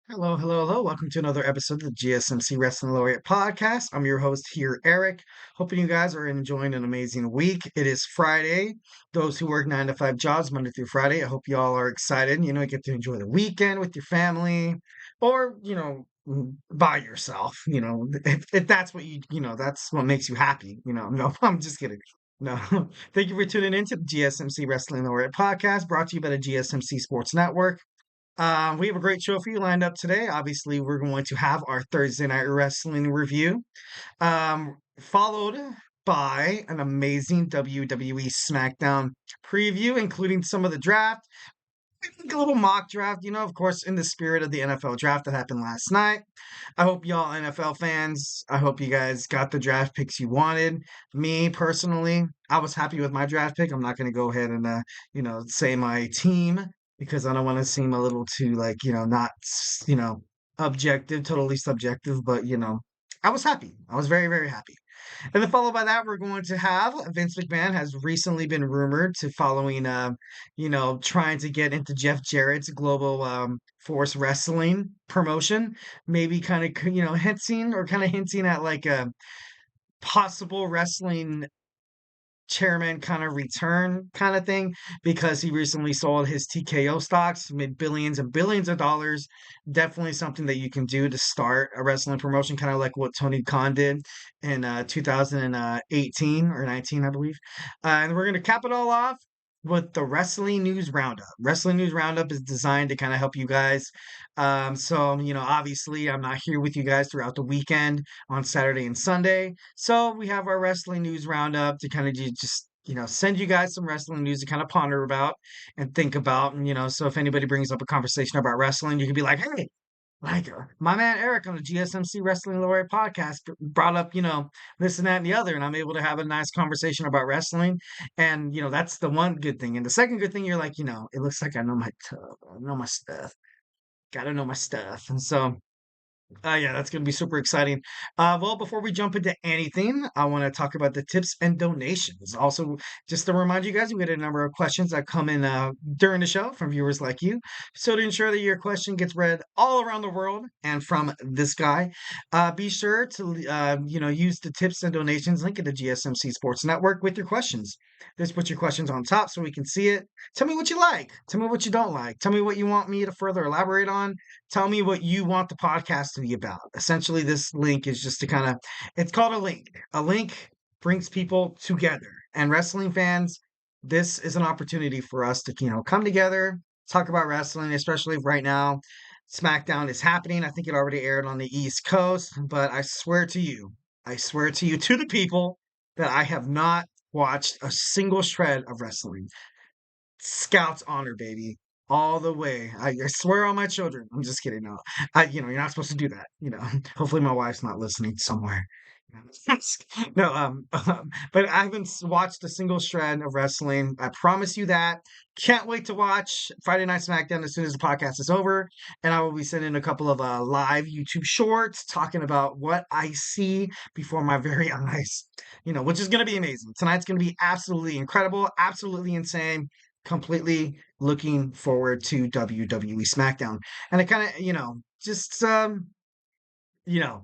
Hello, hello, hello. Welcome to another episode of the GSMC Wrestling Laureate Podcast. I'm your host here, Eric. Hoping you guys are enjoying an amazing week. It is Friday. Those who work 9 to 5 jobs, Monday through Friday, I hope you all are excited. You get to enjoy the weekend with your family or, by yourself. If that's what that's what makes you happy. No, I'm just kidding. No, thank you for tuning in to the GSMC Wrestling Laureate Podcast brought to you by the GSMC Sports Network. We have a great show for you lined up today. Obviously, we're going to have our Thursday night wrestling review, followed by an amazing WWE SmackDown preview, including some of the draft, a little mock draft, of course, in the spirit of the NFL draft that happened last night. I hope y'all NFL fans, I hope you guys got the draft picks you wanted. Me personally, I was happy with my draft pick. I'm not going to go ahead and, say my team because I don't want to seem a little too, like, not, objective, totally subjective, but, I was happy. I was very, very happy. And then followed by that, we're going to have Vince McMahon has recently been rumored to following, trying to get into Jeff Jarrett's Global Force Wrestling promotion, maybe kind of, hinting at like a possible wrestling chairman kind of return kind of thing because he recently sold his TKO stocks, made billions and billions of dollars. Definitely something that you can do to start a wrestling promotion, kind of like what Tony Khan did in 2018 or 19, I believe. And we're going to cap it all off with the Wrestling News Roundup. Wrestling News Roundup is designed to kind of help you guys. Obviously, I'm not here with you guys throughout the weekend on Saturday and Sunday. So we have our wrestling news roundup to kind of just send you guys some wrestling news to kind of ponder about and think about. And so if anybody brings up a conversation about wrestling, you can be like, hey, like my man Eric on the GSMC Wrestling Laureate Podcast brought up, this and that and the other, and I'm able to have a nice conversation about wrestling. And that's the one good thing. And the second good thing, you're like, it looks like I know my I know my stuff. Gotta know my stuff. And so yeah, that's going to be super exciting. Well, before we jump into anything, I want to talk about the tips and donations. Also, just to remind you guys, we get a number of questions that come in during the show from viewers like you. So to ensure that your question gets read all around the world and from this guy, be sure to use the tips and donations link in the GSMC Sports Network with your questions. Just put your questions on top so we can see it. Tell me what you like. Tell me what you don't like. Tell me what you want me to further elaborate on. Tell me what you want the podcast to be about. Essentially, this link is just to kind of, it's called a link. A link brings people together. And wrestling fans, this is an opportunity for us to, come together, talk about wrestling, especially right now. SmackDown is happening. I think it already aired on the East Coast, but I swear to you, to the people, that I have not watched a single shred of wrestling. Scout's honor, baby. All the way. I swear on my children. I'm just kidding. No, you're not supposed to do that. Hopefully my wife's not listening somewhere. No, but I haven't watched a single shred of wrestling. I promise you that. Can't wait to watch Friday Night SmackDown as soon as the podcast is over. And I will be sending a couple of live YouTube shorts talking about what I see before my very eyes, which is going to be amazing. Tonight's going to be absolutely incredible, absolutely insane. Completely looking forward to WWE SmackDown. And I kind of, just, you know,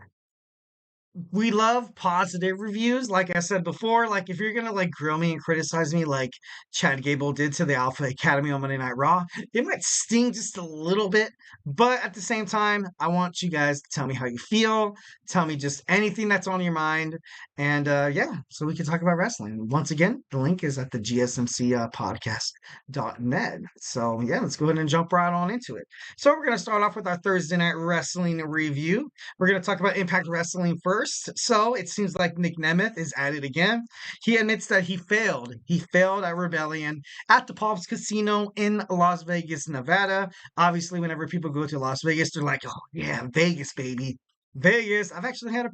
we love positive reviews. Like I said before, like if you're gonna like grill me and criticize me like Chad Gable did to the Alpha Academy on Monday Night Raw, it might sting just a little bit. But at the same time, I want you guys to tell me how you feel, tell me just anything that's on your mind. And yeah, so we can talk about wrestling. Once again, the link is at the GSMC podcast.net. So yeah, let's go ahead and jump right on into it. So we're gonna start off with our Thursday night wrestling review. We're going to talk about Impact Wrestling first. So it seems like Nick Nemeth is at it again. He admits that he failed. He failed at Rebellion at the Pops Casino in Las Vegas, Nevada. Obviously, whenever people go to Las Vegas, they're like, oh, yeah, Vegas, baby. Vegas. I've actually had a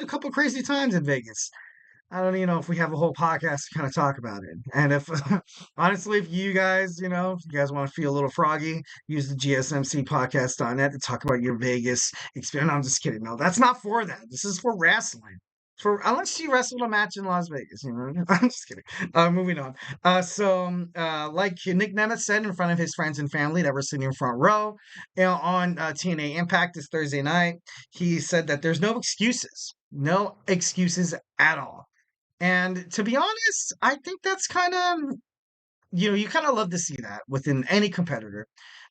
couple crazy times in Vegas. I don't even know if we have a whole podcast to kind of talk about it. And if, honestly, if you guys, if you guys want to feel a little froggy, use the GSMC podcast.net to talk about your Vegas experience. No, I'm just kidding. No, that's not for that. This is for wrestling. For unless you wrestled a match in Las Vegas, you know. I'm just kidding. Moving on. Like Nick Nemeth said in front of his friends and family that were sitting in front row, on TNA Impact this Thursday night, he said that there's no excuses at all. And to be honest, I think that's kind of, you kind of love to see that within any competitor.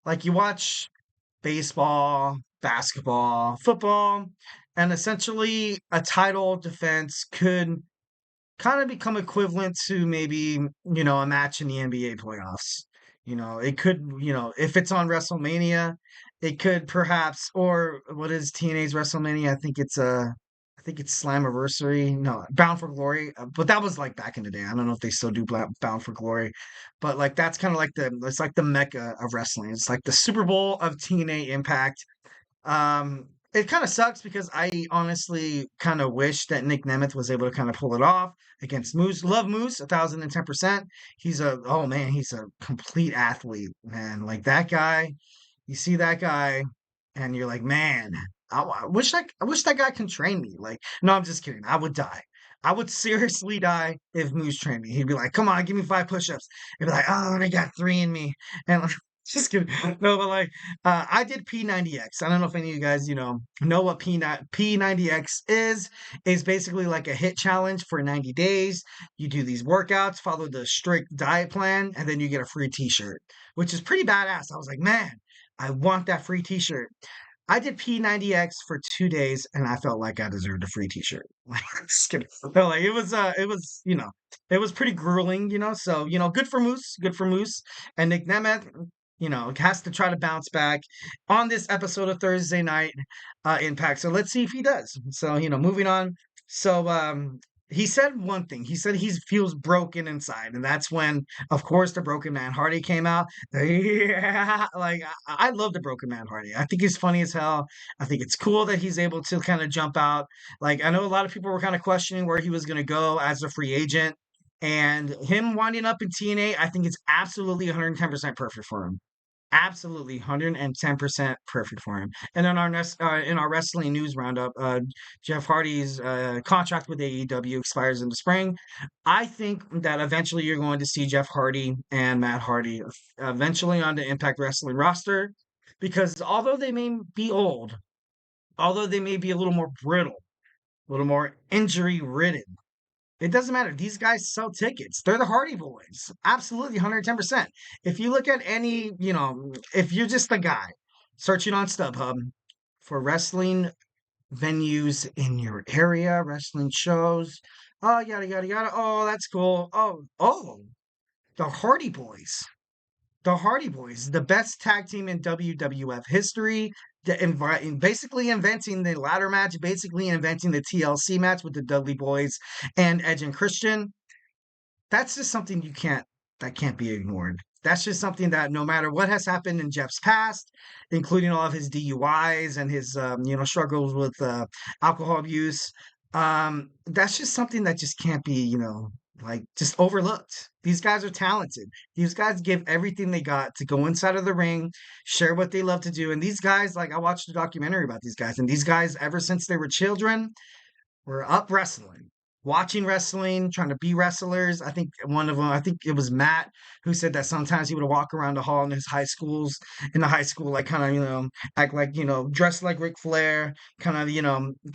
Like you watch baseball, basketball, football, and essentially a title defense could kind of become equivalent to maybe, a match in the NBA playoffs. It could, if it's on WrestleMania, it could perhaps, or what is TNA's WrestleMania? I think it's Slammiversary. No, Bound for Glory. But that was like back in the day. I don't know if they still do Bound for Glory, but like that's kind of like it's like the mecca of wrestling. It's like the Super Bowl of TNA Impact. It kind of sucks because I honestly kind of wish that Nick Nemeth was able to kind of pull it off against Moose. Love Moose, 1,010%. Oh man, he's a complete athlete, man. Like that guy, you see that guy, and you're like, man, I wish that guy can train me. Like, no, I'm just kidding. I would die. I would seriously die if Moose trained me. He'd be like, come on, give me 5 push-ups. He'd be like, oh, I got three in me. And like, just kidding. No, but like, I did P90X. I don't know if any of you guys, know what P90X is. It's basically like a hit challenge for 90 days. You do these workouts, follow the strict diet plan, and then you get a free t-shirt, which is pretty badass. I was like, man, I want that free t-shirt. I did P90X for 2 days, and I felt like I deserved a free T-shirt. Like, just kidding. No, like it was pretty grueling, So, good for Moose, and Nick Nemeth, has to try to bounce back on this episode of Thursday Night Impact. So let's see if he does. So, moving on. So, he said one thing. He said he feels broken inside, and that's when, of course, the Broken Man Hardy came out. Yeah, like I love the Broken Man Hardy. I think he's funny as hell. I think it's cool that he's able to kind of jump out. Like I know a lot of people were kind of questioning where he was going to go as a free agent, and him winding up in TNA, I think it's absolutely 110% perfect for him. Absolutely, 110% perfect for him. And then in our wrestling news roundup, Jeff Hardy's contract with AEW expires in the spring. I think that eventually you're going to see Jeff Hardy and Matt Hardy eventually on the Impact Wrestling roster, because although they may be old, although they may be a little more brittle, a little more injury ridden, it doesn't matter. These guys sell tickets. They're the Hardy Boys. Absolutely, 110%. If you look at any, if you're just a guy searching on StubHub for wrestling venues in your area, wrestling shows, oh, yada, yada, yada. Oh, that's cool. Oh, the Hardy Boys. The Hardy Boys, the best tag team in WWF history, basically inventing the ladder match, basically inventing the TLC match with the Dudley Boys and Edge and Christian. That's just something that can't be ignored. That's just something that no matter what has happened in Jeff's past, including all of his DUIs and his struggles with alcohol abuse, that's just something that just can't be like just overlooked. These guys are talented. These guys give everything they got to go inside of the ring, share what they love to do. And these guys, like I watched a documentary about these guys, and these guys, ever since they were children, were up wrestling, watching wrestling, trying to be wrestlers. I think one of them, I think it was Matt, who said that sometimes he would walk around the hall in his in the high school, like kind of, act like, dressed like Ric Flair, kind of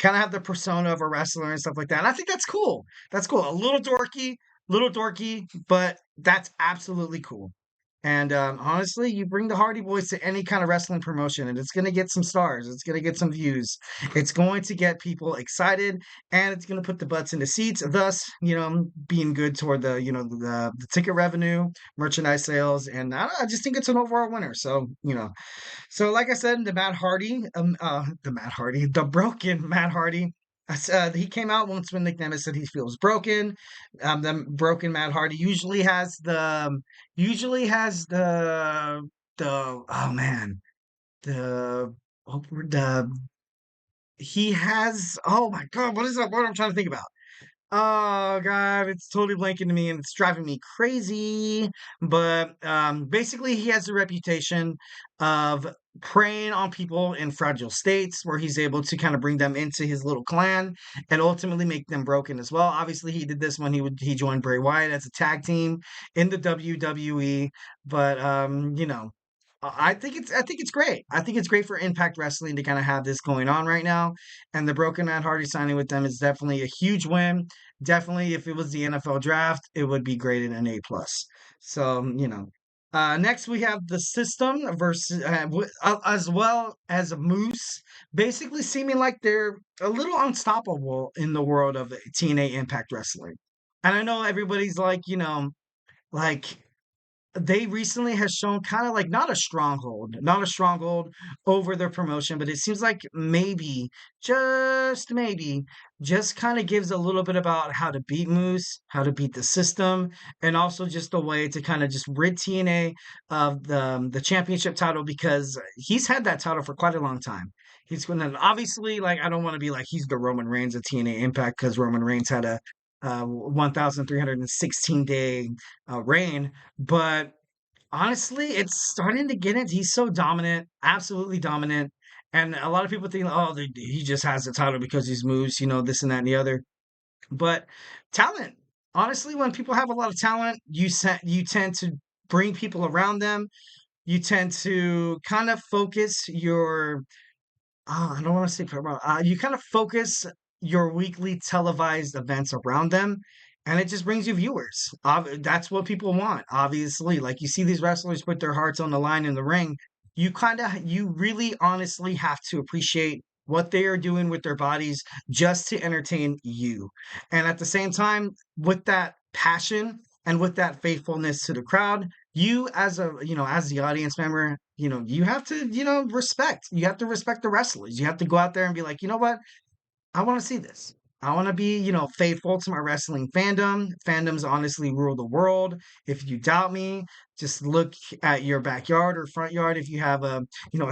have the persona of a wrestler and stuff like that. And I think that's cool. That's cool. Little dorky, but that's absolutely cool. And honestly, you bring the Hardy Boys to any kind of wrestling promotion, and it's going to get some stars. It's going to get some views. It's going to get people excited, and it's going to put the butts in the seats. Thus, being good toward the ticket revenue, merchandise sales, and I just think it's an overall winner. So so like I said, the broken Matt Hardy. He came out once when Nick Nemeth said he feels broken. The broken Matt Hardy usually has the oh man the the he has oh my god, what is that word I'm trying to think about? Oh god, it's totally blanking to me and it's driving me crazy. But basically he has a reputation of preying on people in fragile states where he's able to kind of bring them into his little clan and ultimately make them broken as well. Obviously he did this when he joined Bray Wyatt as a tag team in the WWE, but I think it's great. I think it's great for Impact Wrestling to kind of have this going on right now. And the Broken Matt Hardy signing with them is definitely a huge win. Definitely, if it was the NFL draft, it would be graded an A plus. So. Next, we have the System versus, as well as a Moose, basically seeming like they're a little unstoppable in the world of TNA Impact Wrestling. And I know everybody's like, like they recently has shown kind of like not a stronghold over their promotion, but it seems like maybe, just kind of gives a little bit about how to beat Moose, how to beat the System, and also just a way to kind of just rid TNA of the championship title because he's had that title for quite a long time. He's going to obviously like I don't want to be like he's the Roman Reigns of TNA Impact because Roman Reigns had a 1,316 day reign, but honestly, it's starting to get it. He's so dominant, absolutely dominant. And a lot of people think, oh, he just has the title because he's moves, this and that and the other. But talent, honestly, when people have a lot of talent, you tend to bring people around them. You tend to kind of focus your I don't want to say promote. You kind of focus your weekly televised events around them, and it just brings you viewers. That's what people want, obviously. Like you see these wrestlers put their hearts on the line in the ring. You really honestly have to appreciate what they are doing with their bodies just to entertain you. And at the same time, with that passion and with that faithfulness to the crowd, you as the audience member, you have to, respect. You have to respect the wrestlers. You have to go out there and be like, you know what? I want to see this. I want to be, faithful to my wrestling fandom. Fandoms honestly rule the world. If you doubt me, just look at your backyard or front yard. If you have a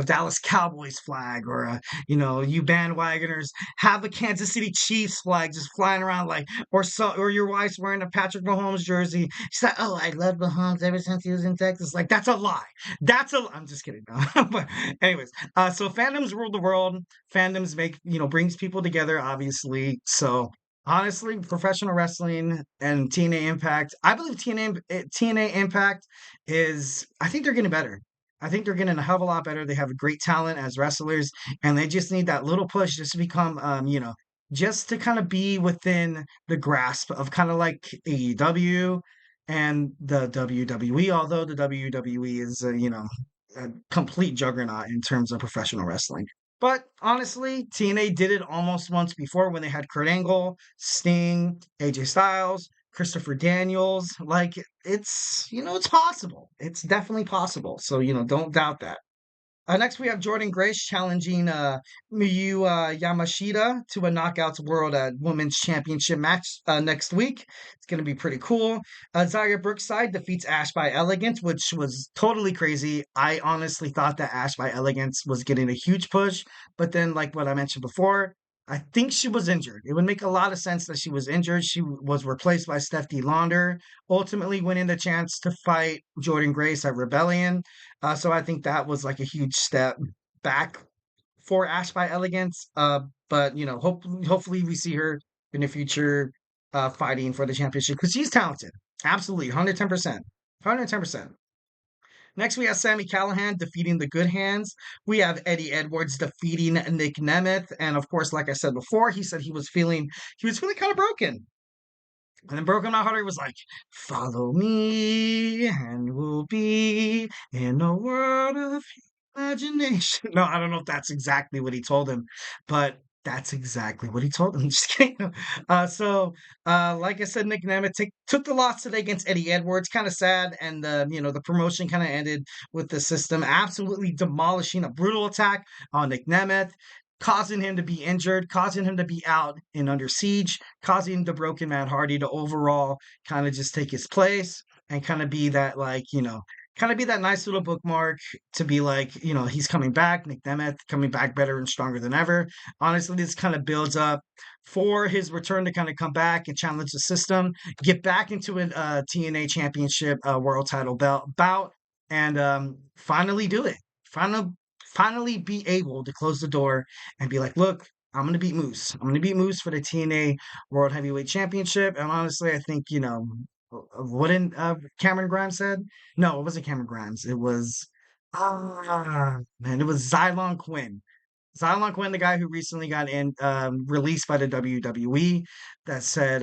Dallas Cowboys flag or you bandwagoners have a Kansas City Chiefs flag just flying around or your wife's wearing a Patrick Mahomes jersey. She's like, oh, I love Mahomes ever since he was in Texas. Like, that's a lie. I'm just kidding. But anyways, so fandoms rule the world. Fandoms brings people together, obviously. So honestly, professional wrestling and TNA Impact, I believe TNA Impact I think they're getting better. I think they're getting a hell of a lot better. They have a great talent as wrestlers, and they just need that little push just to become, just to kind of be within the grasp of kind of like AEW and the WWE, although the WWE is, a complete juggernaut in terms of professional wrestling. But honestly, TNA did it almost once before when they had Kurt Angle, Sting, AJ Styles, Christopher Daniels. Like it's possible. It's definitely possible. So, don't doubt that. Next, we have Jordan Grace challenging Miyu Yamashita to a Knockouts World Women's Championship match next week. It's going to be pretty cool. Zaya Brookside defeats Ash by Elegance, which was totally crazy. I honestly thought that Ash by Elegance was getting a huge push, but then, like what I mentioned before, I think she was injured. It would make a lot of sense that she was injured. She was replaced by Stephanie Launder, ultimately winning the chance to fight Jordan Grace at Rebellion. So I think that was like a huge step back for Ash by Elegance. But hopefully we see her in the future fighting for the championship because she's talented. Absolutely, 110%. 110%. Next, we have Sammy Callahan defeating the Good Hands. We have Eddie Edwards defeating Nick Nemeth, and of course, like I said before, he said he was feeling kind of broken. And then Broken My Heart was like, follow me and we'll be in a world of imagination. No, I don't know if that's exactly what he told him, but that's exactly what he told him. Just kidding. Like I said, Nick Nemeth took the loss today against Eddie Edwards. Kind of sad. And, the promotion kind of ended with the System absolutely demolishing a brutal attack on Nick Nemeth, causing him to be injured, causing him to be out and under siege, causing the Broken Matt Hardy to overall kind of just take his place and kind of be that, like, kind of be that nice little bookmark to be like, he's coming back, Nick Nemeth coming back better and stronger than ever. Honestly, this kind of builds up for his return to kind of come back and challenge the system, get back into a TNA championship world title bout, and finally do it. Finally, finally be able to close the door and be like, look, I'm going to beat Moose. I'm going to beat Moose for the TNA World Heavyweight Championship. And honestly, I think, wouldn't Cameron Grimes said? No, it wasn't Cameron Grimes. It was, man, it was Xylon Quinn. Xylon Quinn, the guy who recently got released by the WWE, that said,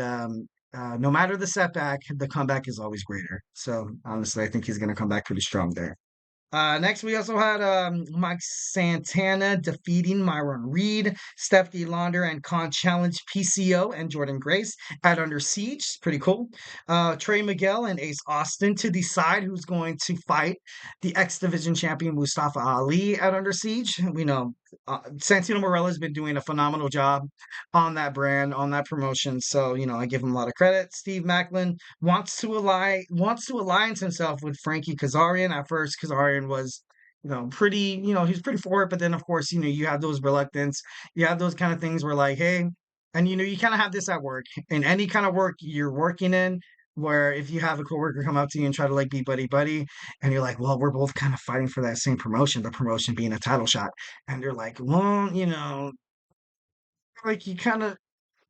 no matter the setback, the comeback is always greater. So honestly, I think he's going to come back pretty strong there. Next, we also had Mike Santana defeating Myron Reed, Stephanie Launder, and Khan challenged PCO and Jordan Grace at Under Siege. Pretty cool. Trey Miguel and Ace Austin to decide who's going to fight the X Division champion Mustafa Ali at Under Siege. We know Santino Marella has been doing a phenomenal job on that brand, on that promotion. So, I give him a lot of credit. Steve Macklin wants to alliance himself with Frankie Kazarian. At first, Kazarian was, pretty, he's pretty for it, but then of course, you have those reluctance, you have those kind of things where like, hey, and you kind of have this at work, in any kind of work you're working in, where if you have a coworker come up to you and try to like be buddy buddy, and you're like, well, we're both kind of fighting for that same promotion, the promotion being a title shot, and you're like, well, like you kind of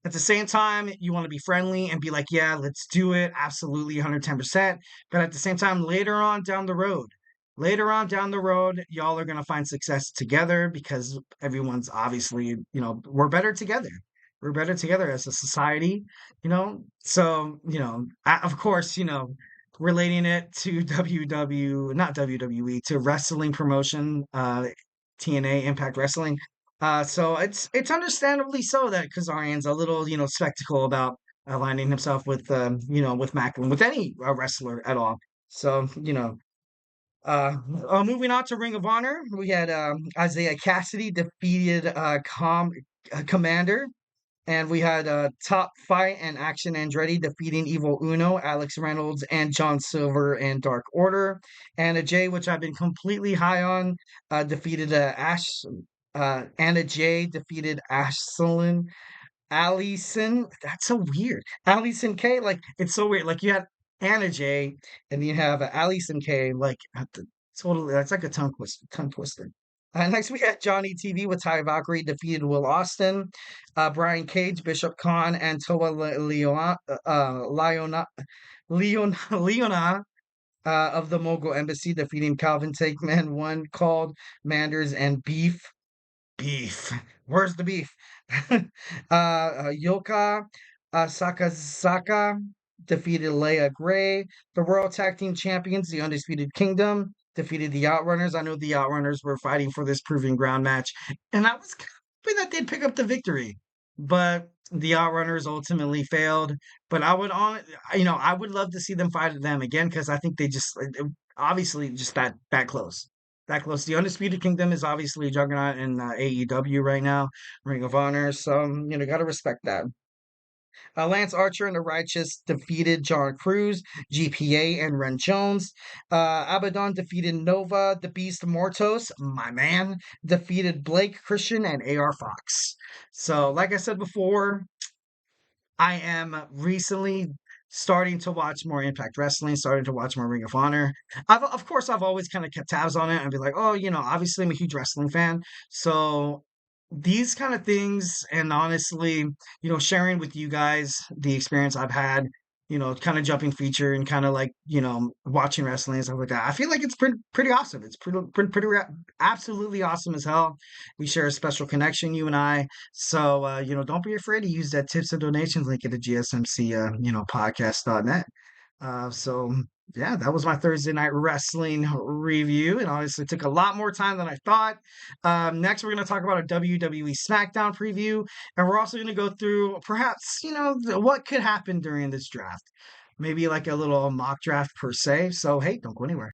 at the same time, you want to be friendly and be like, yeah, let's do it. Absolutely 110%. But at the same time, later on down the road, y'all are going to find success together because everyone's obviously, we're better together. We're better together as a society, So, of course, relating it to not WWE, to wrestling promotion, TNA Impact Wrestling. So it's understandably so that Kazarian's a little, skeptical about aligning himself with, with Macklin, with any wrestler at all. So, moving on to Ring of Honor, we had Isaiah Cassidy defeated Commander, and we had Top Fight and Action Andretti defeating Evil Uno, Alex Reynolds, and John Silver and Dark Order. Anna Jay, which I've been completely high on, defeated Anna Jay defeated Allison. That's so weird. Allison K. Like it's so weird. Like you had Anna Jay, and you have Allison K. Like totally. That's like a tongue twister. Next, we got Johnny TV with Ty Valkyrie defeated Will Austin, Brian Cage, Bishop Khan, and Toa Leona of the Mogul Embassy defeating Calvin Takeman, One Called, Manders, and Beef. Where's the beef? Yoka Sakazaka defeated Leia Gray. The World Tag Team Champions, the Undisputed Kingdom, defeated the Outrunners. I know the Outrunners were fighting for this Proving Ground match, and I was hoping that they'd pick up the victory, but the Outrunners ultimately failed. But I would love to see them fight them again because I think they just obviously just that close. That close. The Undisputed Kingdom is obviously a juggernaut in AEW right now, Ring of Honor. So, got to respect that. Lance Archer and the Righteous defeated John Cruz, GPA, and Ren Jones. Abaddon defeated Nova. The Beast Mortos, my man, defeated Blake Christian and AR Fox. So, like I said before, I am recently starting to watch more Impact Wrestling, starting to watch more Ring of Honor. Of course, I've always kind of kept tabs on it and be like, oh, obviously I'm a huge wrestling fan. So these kind of things, and honestly, sharing with you guys the experience I've had, kind of jumping feature and kind of like, watching wrestling and stuff like that. I feel like it's pretty awesome. It's absolutely awesome as hell. We share a special connection, you and I. So, don't be afraid to use that tips and donations link at the GSMC, podcast.net. So yeah, that was my Thursday night wrestling review. It honestly took a lot more time than I thought. Next, we're going to talk about a WWE SmackDown preview, and we're also going to go through perhaps, what could happen during this draft. Maybe like a little mock draft per se. So, hey, don't go anywhere.